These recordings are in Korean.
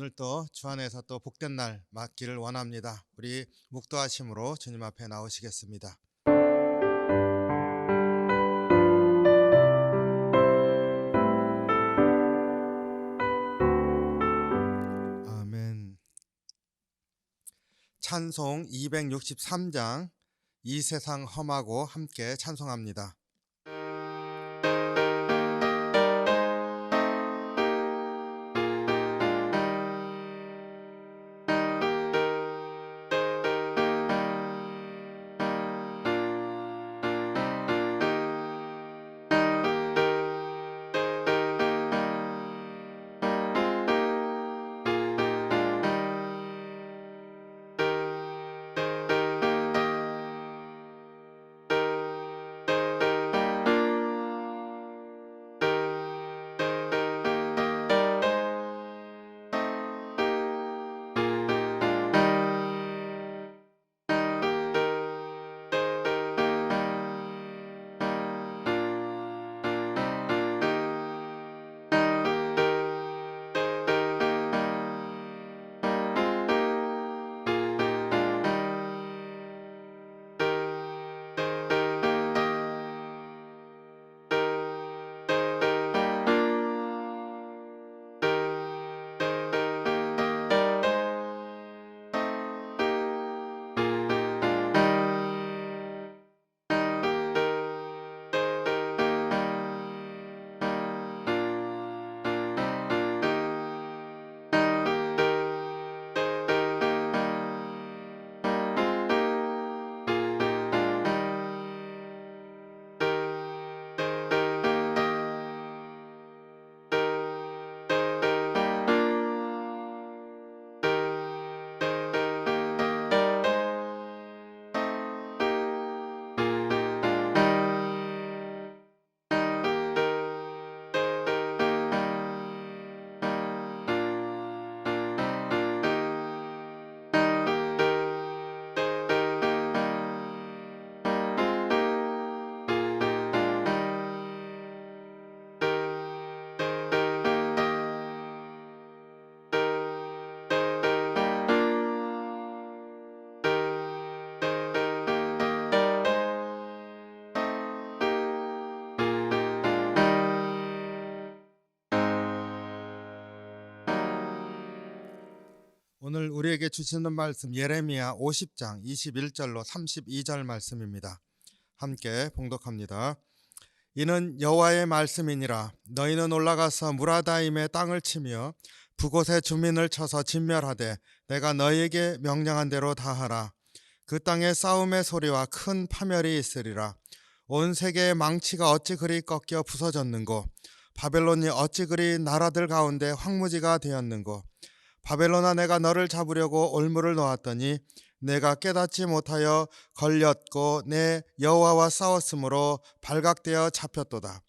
오늘도 주 안에서 또 복된 날 맞기를 원합니다. 우리 묵도하심으로 주님 앞에 나오시겠습니다. 아멘. 찬송 263장 이 세상 험하고 함께 찬송합니다. 오늘 우리에게 주시는 말씀 예레미야 50장 21절로 32절 말씀입니다. 함께 봉독합니다. 이는 여호와의 말씀이니라. 너희는 올라가서 무라다임의 땅을 치며 그곳의 주민을 쳐서 진멸하되 내가 너희에게 명령한 대로 다 하라. 그 땅에 싸움의 소리와 큰 파멸이 있으리라. 온 세계의 망치가 어찌 그리 꺾여 부서졌는고, 바벨론이 어찌 그리 나라들 가운데 황무지가 되었는고. 바벨론아, 내가 너를 잡으려고 올무를 놓았더니 내가 깨닫지 못하여 걸렸고 내 여호와와 싸웠으므로 발각되어 잡혔도다.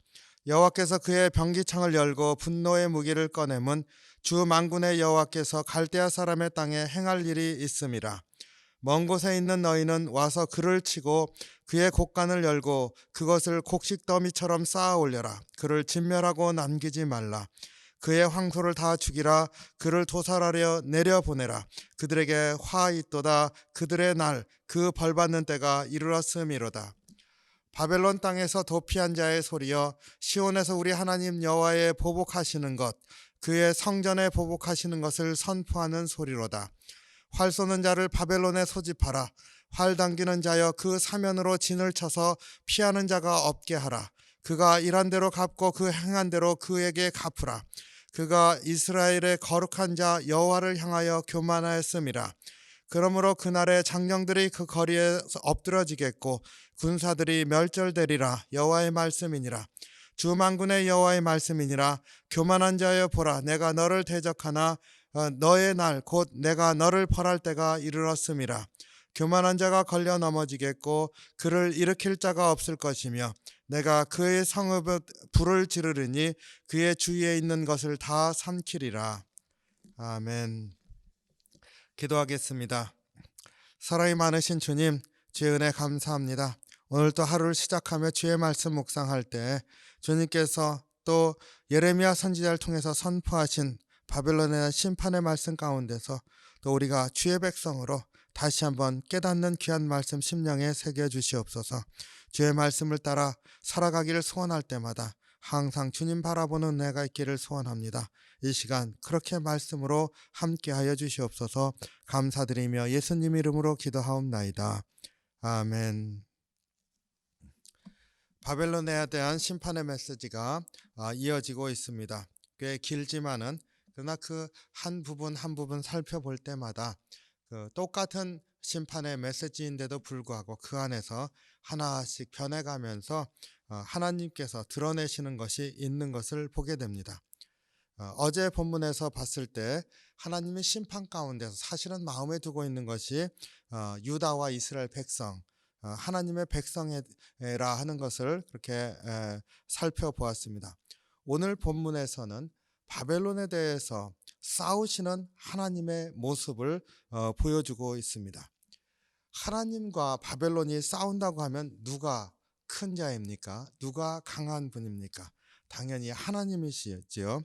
여호와께서 그의 병기창을 열고 분노의 무기를 꺼내문 주 만군의 여호와께서 갈대아 사람의 땅에 행할 일이 있음이라. 먼 곳에 있는 너희는 와서 그를 치고 그의 곡간을 열고 그것을 곡식더미처럼 쌓아 올려라. 그를 진멸하고 남기지 말라. 그의 황소를 다 죽이라. 그를 도살하려 내려보내라. 그들에게 화 있도다. 그들의 날, 그 벌받는 때가 이르렀음이로다. 바벨론 땅에서 도피한 자의 소리여, 시온에서 우리 하나님 여호와의 보복하시는 것, 그의 성전에 보복하시는 것을 선포하는 소리로다. 활 쏘는 자를 바벨론에 소집하라. 활 당기는 자여, 그 사면으로 진을 쳐서 피하는 자가 없게 하라. 그가 일한 대로 갚고 그 행한 대로 그에게 갚으라. 그가 이스라엘의 거룩한 자 여호와를 향하여 교만하였음이라. 그러므로 그날에 장령들이 그 거리에 엎드러지겠고 군사들이 멸절되리라. 여호와의 말씀이니라. 주 만군의 여호와의 말씀이니라. 교만한 자여 보라, 내가 너를 대적하나 너의 날 곧 내가 너를 벌할 때가 이르렀음이라. 교만한 자가 걸려 넘어지겠고 그를 일으킬 자가 없을 것이며 내가 그의 성읍에 불을 지르리니 그의 주위에 있는 것을 다 삼키리라. 아멘. 기도하겠습니다. 사랑이 많으신 주님, 주의 은혜 감사합니다. 오늘 또 하루를 시작하며 주의 말씀 묵상할 때 주님께서 또 예레미야 선지자를 통해서 선포하신 바벨론에 대한 심판의 말씀 가운데서 또 우리가 주의 백성으로 다시 한번 깨닫는 귀한 말씀 심령에 새겨 주시옵소서. 주의 말씀을 따라 살아가기를 소원할 때마다 항상 주님 바라보는 내가 있기를 소원합니다. 이 시간 그렇게 말씀으로 함께하여 주시옵소서. 감사드리며 예수님 이름으로 기도하옵나이다. 아멘. 바벨론에 대한 심판의 메시지가 이어지고 있습니다. 꽤 길지만은 그러나 그 한 부분 한 부분 살펴볼 때마다 그 똑같은 심판의 메시지인데도 불구하고 그 안에서 하나씩 변해가면서 하나님께서 드러내시는 것이 있는 것을 보게 됩니다. 어제 본문에서 봤을 때 하나님의 심판 가운데서 사실은 마음에 두고 있는 것이 유다와 이스라엘 백성, 하나님의 백성이라 하는 것을 그렇게 살펴보았습니다. 오늘 본문에서는 바벨론에 대해서 싸우시는 하나님의 모습을 보여주고 있습니다. 하나님과 바벨론이 싸운다고 하면 누가 큰 자입니까? 누가 강한 분입니까? 당연히 하나님이시지요.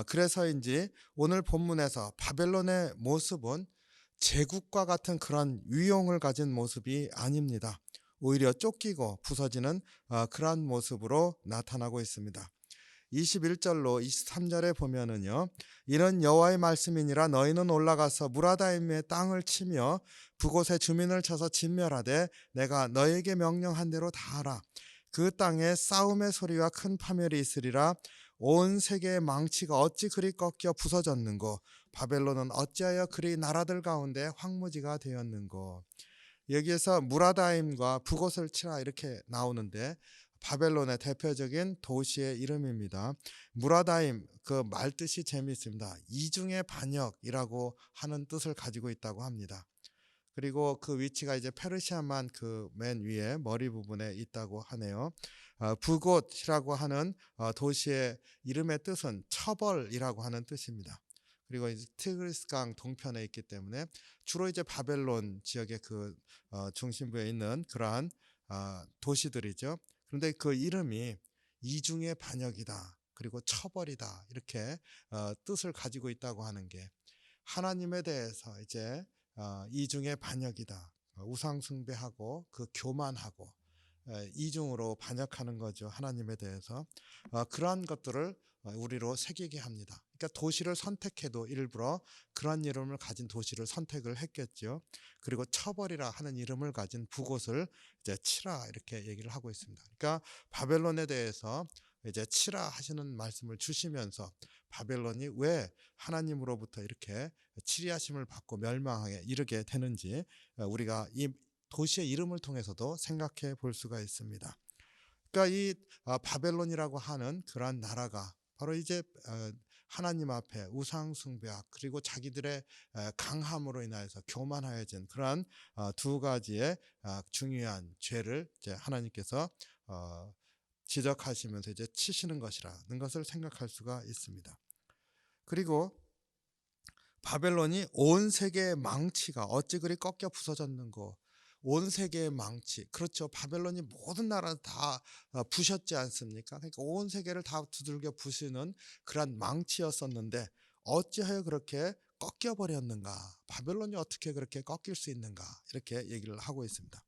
그래서인지 오늘 본문에서 바벨론의 모습은 제국과 같은 그런 위용을 가진 모습이 아닙니다. 오히려 쫓기고 부서지는 그러한 모습으로 나타나고 있습니다. 21절로 23절에 보면은요, 이는 여호와의 말씀이니라 너희는 올라가서 무라다임의 땅을 치며 그곳의 주민을 쳐서 진멸하되 내가 너희에게 명령한 대로 다 하라. 그 땅에 싸움의 소리와 큰 파멸이 있으리라. 온 세계의 망치가 어찌 그리 꺾여 부서졌는고 바벨론은 어찌하여 그리 나라들 가운데 황무지가 되었는고. 여기에서 무라다임과 북옷을 치라 이렇게 나오는데 바벨론의 대표적인 도시의 이름입니다. 무라다임, 그 말뜻이 재미있습니다. 이중의 반역이라고 하는 뜻을 가지고 있다고 합니다. 그리고 그 위치가 이제 페르시아만 그 맨 위에 머리 부분에 있다고 하네요. 북옷이라고 하는 도시의 이름의 뜻은 처벌이라고 하는 뜻입니다. 그리고 이제 티그리스강 동편에 있기 때문에 주로 이제 바벨론 지역의 그 중심부에 있는 그러한 도시들이죠. 그런데 그 이름이 이중의 반역이다, 그리고 처벌이다, 이렇게 뜻을 가지고 있다고 하는 게 하나님에 대해서 이제 이중의 반역이다, 우상 숭배하고 그 교만하고 이중으로 반역하는 거죠. 하나님에 대해서 그러한 것들을 우리로 새기게 합니다. 그러니까 도시를 선택해도 일부러 그런 이름을 가진 도시를 선택을 했겠죠. 그리고 처벌이라 하는 이름을 가진 북옷을 이제 치라 이렇게 얘기를 하고 있습니다. 그러니까 바벨론에 대해서 이제 치라 하시는 말씀을 주시면서 바벨론이 왜 하나님으로부터 이렇게 치리하심을 받고 멸망하게 이르게 되는지 우리가 이 도시의 이름을 통해서도 생각해 볼 수가 있습니다. 그러니까 이 바벨론이라고 하는 그러한 나라가 바로 이제 하나님 앞에 우상 숭배와 그리고 자기들의 강함으로 인하여서 교만하여진 그러한 두 가지의 중요한 죄를 이제 하나님께서 지적하시면서 이제 치시는 것이라는 것을 생각할 수가 있습니다. 그리고 바벨론이 온 세계의 망치가 어찌 그리 꺾여 부서졌는고. 온 세계의 망치, 그렇죠. 바벨론이 모든 나라를 다 부셨지 않습니까? 그러니까 온 세계를 다 두들겨 부시는 그런 망치였었는데 어찌하여 그렇게 꺾여버렸는가? 바벨론이 어떻게 그렇게 꺾일 수 있는가? 이렇게 얘기를 하고 있습니다.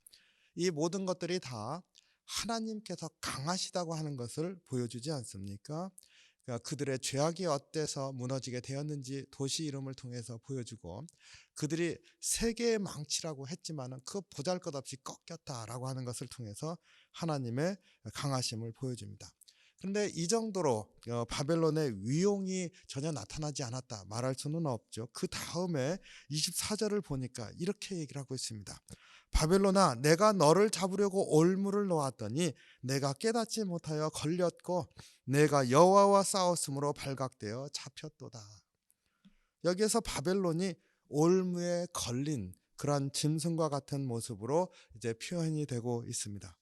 이 모든 것들이 다 하나님께서 강하시다고 하는 것을 보여주지 않습니까? 그러니까 그들의 죄악이 어때서 무너지게 되었는지 도시 이름을 통해서 보여주고, 그들이 세계의 망치라고 했지만은 그 보잘것없이 꺾였다라고 하는 것을 통해서 하나님의 강하심을 보여줍니다. 그런데 이 정도로 바벨론의 위용이 전혀 나타나지 않았다 말할 수는 없죠. 그 다음에 24절을 보니까 이렇게 얘기를 하고 있습니다. 바벨론아, 내가 너를 잡으려고 올무를 놓았더니 내가 깨닫지 못하여 걸렸고 내가 여호와와 싸웠으므로 발각되어 잡혔도다. 여기에서 바벨론이 올무에 걸린 그런 짐승과 같은 모습으로 이제 표현이 되고 있습니다.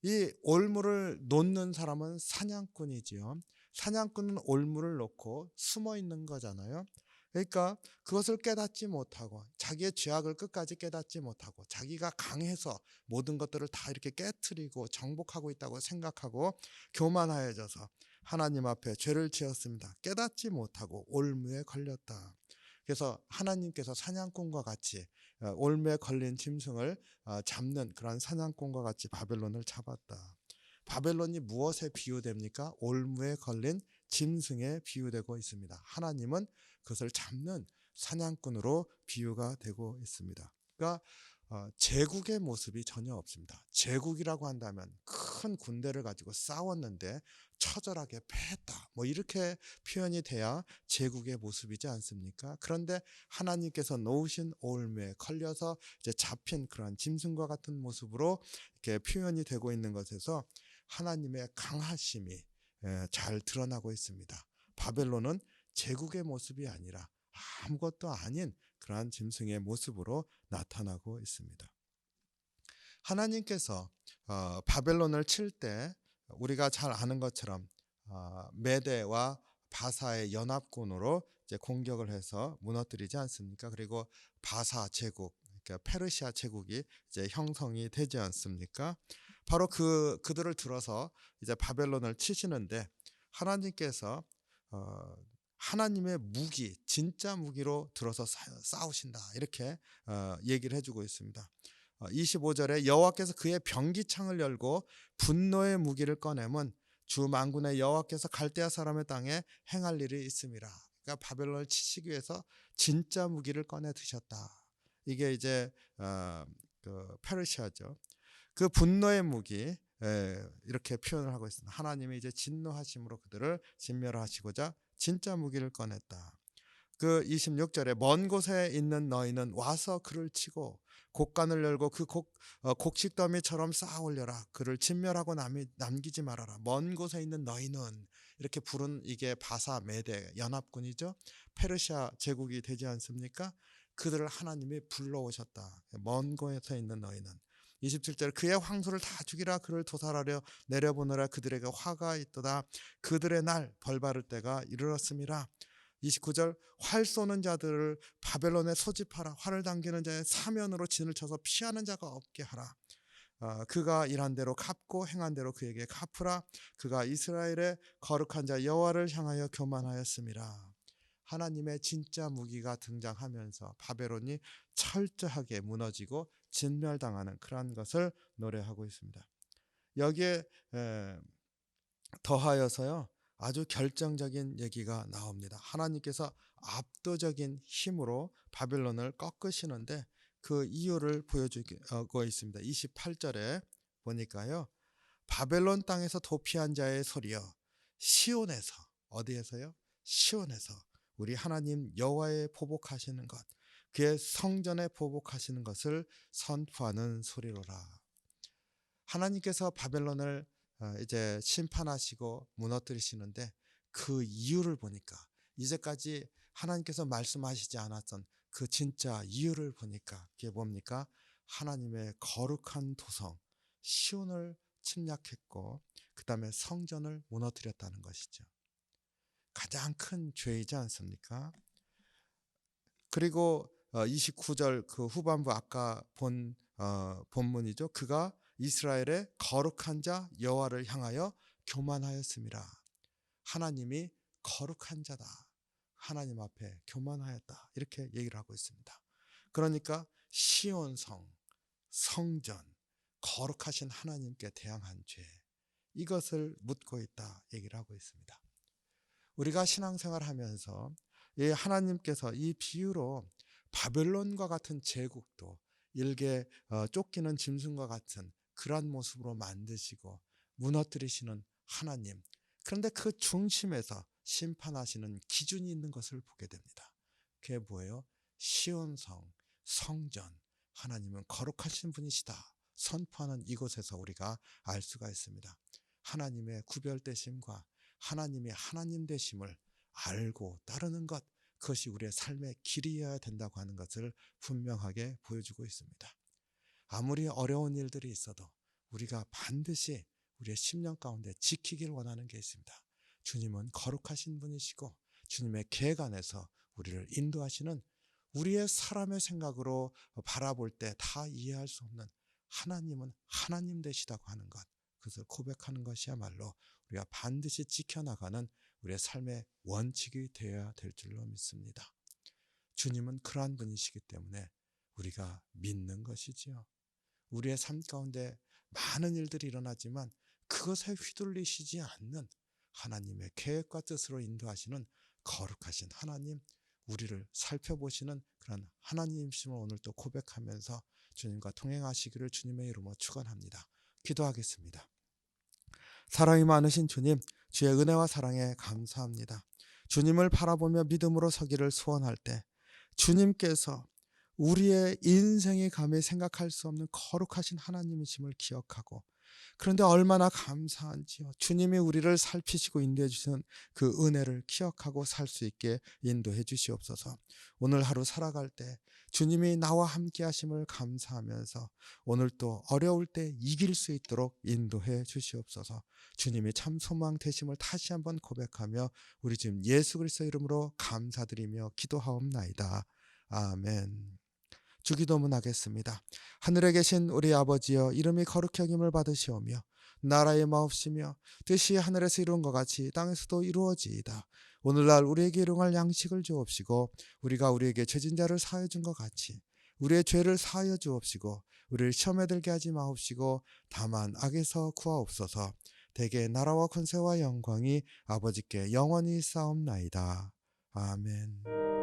이 올무를 놓는 사람은 사냥꾼이지요. 사냥꾼은 올무를 놓고 숨어 있는 거잖아요. 그러니까 그것을 깨닫지 못하고 자기의 죄악을 끝까지 깨닫지 못하고 자기가 강해서 모든 것들을 다 이렇게 깨트리고 정복하고 있다고 생각하고 교만하여져서 하나님 앞에 죄를 지었습니다. 깨닫지 못하고 올무에 걸렸다. 그래서 하나님께서 사냥꾼과 같이 올무에 걸린 짐승을 잡는 그런 사냥꾼과 같이 바벨론을 잡았다. 바벨론이 무엇에 비유됩니까? 올무에 걸린 짐승에 비유되고 있습니다. 하나님은 그것을 잡는 사냥꾼으로 비유가 되고 있습니다. 그러니까 제국의 모습이 전혀 없습니다. 제국이라고 한다면 큰 군대를 가지고 싸웠는데 처절하게 패했다, 뭐 이렇게 표현이 돼야 제국의 모습이지 않습니까? 그런데 하나님께서 놓으신 올무에 걸려서 이제 잡힌 그러한 짐승과 같은 모습으로 이렇게 표현이 되고 있는 것에서 하나님의 강하심이 잘 드러나고 있습니다. 바벨론은 제국의 모습이 아니라 아무것도 아닌 그러한 짐승의 모습으로 나타나고 있습니다. 하나님께서 바벨론을 칠 때 우리가 잘 아는 것처럼 메대와 바사의 연합군으로 이제 공격을 해서 무너뜨리지 않습니까? 그리고 바사 제국, 그러니까 페르시아 제국이 이제 형성이 되지 않습니까? 바로 그들을 들어서 이제 바벨론을 치시는데 하나님께서 하나님의 무기, 진짜 무기로 들어서 싸우신다, 이렇게 얘기를 해주고 있습니다. 25절에 여호와께서 그의 병기창을 열고 분노의 무기를 꺼내면 주 만군의 여호와께서 갈대아 사람의 땅에 행할 일이 있음이라. 그러니까 바벨론을 치시기 위해서 진짜 무기를 꺼내 드셨다. 이게 이제 그 페르시아죠. 그 분노의 무기, 이렇게 표현을 하고 있습니다. 하나님이 이제 진노하심으로 그들을 진멸하시고자 진짜 무기를 꺼냈다. 그 26절에 먼 곳에 있는 너희는 와서 그를 치고 곡간을 열고 그 곡식더미처럼 쌓아 올려라. 그를 진멸하고 남기지 말아라. 먼 곳에 있는 너희는, 이렇게 부른 이게 바사 메대 연합군이죠. 페르시아 제국이 되지 않습니까? 그들을 하나님이 불러오셨다. 먼 곳에 있는 너희는. 27절 그의 황소를 다 죽이라. 그를 도살하려 내려보내라. 그들에게 화가 있도다. 그들의 날 벌 받을 때가 이르렀음이라. 29절 활 쏘는 자들을 바벨론에 소집하라. 활을 당기는 자의 사면으로 진을 쳐서 피하는 자가 없게 하라. 그가 일한 대로 갚고 행한 대로 그에게 갚으라. 그가 이스라엘의 거룩한 자 여호와를 향하여 교만하였음이라. 하나님의 진짜 무기가 등장하면서 바벨론이 철저하게 무너지고 진멸당하는 그러한 것을 노래하고 있습니다. 여기에 더하여서요, 아주 결정적인 얘기가 나옵니다. 하나님께서 압도적인 힘으로 바벨론을 꺾으시는데 그 이유를 보여주고 있습니다. 28절에 보니까요, 바벨론 땅에서 도피한 자의 소리여 시온에서, 어디에서요? 시온에서 우리 하나님 여호와의 보복하시는 것, 그의 성전에 보복하시는 것을 선포하는 소리로라. 하나님께서 바벨론을 이제 심판하시고 무너뜨리시는데 그 이유를 보니까, 이제까지 하나님께서 말씀하시지 않았던 그 진짜 이유를 보니까 그게 뭡니까? 하나님의 거룩한 도성 시온을 침략했고 그 다음에 성전을 무너뜨렸다는 것이죠. 가장 큰 죄이지 않습니까? 그리고 29절 그 후반부 아까 본 본문이죠. 그가 이스라엘의 거룩한 자 여호와를 향하여 교만하였음이라. 하나님이 거룩한 자다, 하나님 앞에 교만하였다, 이렇게 얘기를 하고 있습니다. 그러니까 시온성, 성전, 거룩하신 하나님께 대항한 죄, 이것을 묻고 있다 얘기를 하고 있습니다. 우리가 신앙생활 하면서 하나님께서 이 비유로 바벨론과 같은 제국도 일개 쫓기는 짐승과 같은 그러한 모습으로 만드시고 무너뜨리시는 하나님, 그런데 그 중심에서 심판하시는 기준이 있는 것을 보게 됩니다. 그게 뭐예요? 시온성, 성전, 하나님은 거룩하신 분이시다 선포하는 이곳에서 우리가 알 수가 있습니다. 하나님의 구별되심과 하나님의 하나님 되심을 알고 따르는 것, 그것이 우리의 삶의 길이어야 된다고 하는 것을 분명하게 보여주고 있습니다. 아무리 어려운 일들이 있어도 우리가 반드시 우리의 심령 가운데 지키길 원하는 게 있습니다. 주님은 거룩하신 분이시고 주님의 계획 안에서 우리를 인도하시는, 우리의 사람의 생각으로 바라볼 때 다 이해할 수 없는 하나님은 하나님 되시다고 하는 것, 그것을 고백하는 것이야말로 우리가 반드시 지켜나가는 우리의 삶의 원칙이 되어야 될 줄로 믿습니다. 주님은 그러한 분이시기 때문에 우리가 믿는 것이지요. 우리의 삶 가운데 많은 일들이 일어나지만 그것에 휘둘리시지 않는 하나님의 계획과 뜻으로 인도하시는 거룩하신 하나님, 우리를 살펴보시는 그런 하나님이심을 오늘 또 고백하면서 주님과 동행하시기를 주님의 이름으로 축원합니다. 기도하겠습니다. 사랑이 많으신 주님, 주의 은혜와 사랑에 감사합니다. 주님을 바라보며 믿음으로 서기를 소원할 때 주님께서 우리의 인생이 감히 생각할 수 없는 거룩하신 하나님이심을 기억하고, 그런데 얼마나 감사한지요. 주님이 우리를 살피시고 인도해 주시는 그 은혜를 기억하고 살 수 있게 인도해 주시옵소서. 오늘 하루 살아갈 때 주님이 나와 함께 하심을 감사하면서 오늘 또 어려울 때 이길 수 있도록 인도해 주시옵소서. 주님이 참 소망 되심을 다시 한번 고백하며 우리 주님 예수 그리스도 이름으로 감사드리며 기도하옵나이다. 아멘. 주기도문 하겠습니다. 하늘에 계신 우리 아버지여, 이름이 거룩히 여김을 받으시오며 나라의 마옵시며 뜻이 하늘에서 이룬 것 같이 땅에서도 이루어지이다. 오늘날 우리에게 일용할 양식을 주옵시고 우리가 우리에게 죄진 자를 사하여 준 것 같이 우리의 죄를 사하여 주옵시고 우리를 시험에 들게 하지 마옵시고 다만 악에서 구하옵소서. 대개 나라와 권세와 영광이 아버지께 영원히 쌓옵나이다. 아멘.